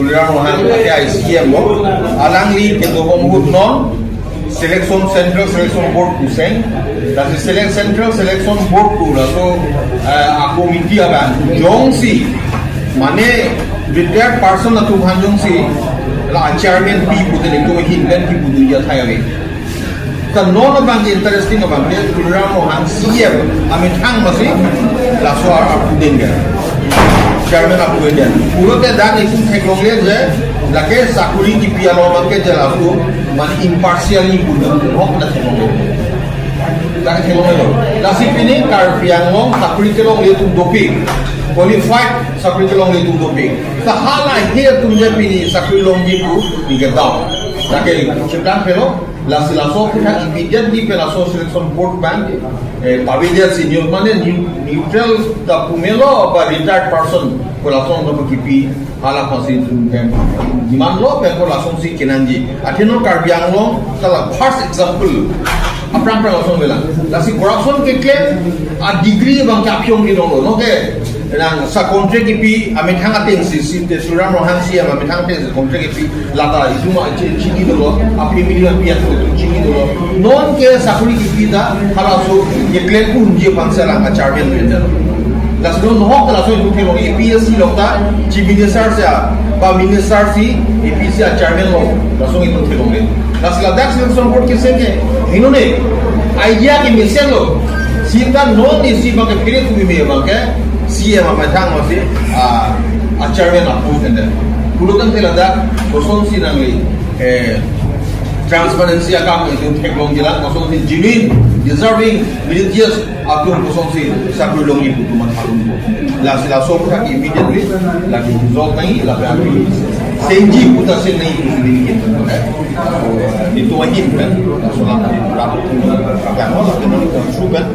Sulirang Rohan kaya ICM mo alang li kendo bom non selection central selection board kuseng dari central selection board tu lah so komiti aban jongsi mane retired person atau jongsi lah chairman pi putih itu hindan pi putih ya thai lagi kan non abang interesting abang ni Sulirang Rohan CM amit hang masih lah soal aku dengar chairman aku dengar pura ke dan itu teknologi je lagi sakuri di pialo bangke jelas tu man impartially guna hok na teknologi tak teknologi nasi pini kar pianglong sakuri telong le tu doping qualified sakuri telong le tu doping sahala here tu je pini sakuri long ji tu ni ke down lagi ciptaan pelo la silaso kita immediately pelaso selection board bank pavidia senior mane neutral ta pumelo ba retired person pelaso no kipi hala pasi di manlo pe pelaso si kenanji atheno karbiang long kala first example aprang pelaso bela la si corruption ke a degree bang kapyong ni no ke nang sa contract kipi amit hang ating si Sulirang Rohan si amit hang ating contract kipi lata itu ma chini dolo api milion piat tu chini dolo non ke sakuri kipi da halaso ye claim unji pansela achardian manager las non ho kala so itu kelo EPSC lokta chief minister sa ba minister si EPC achardian lo langsung itu kelo le las ladak selection board ke senge inone idea ke mesen lo sita non isi ba ke pire tu me ba ke CM matang masih chairman approve and then pulutan telada kosong si nangi transparency akan itu teknologi lah kosong si genuine deserving religious akan kosong si sakul longi itu mat halum la sila sopra immediately lagi result nahi lagi senji putar sen nahi sedikit itu wajib kan soal rapat akan orang dengan konsumen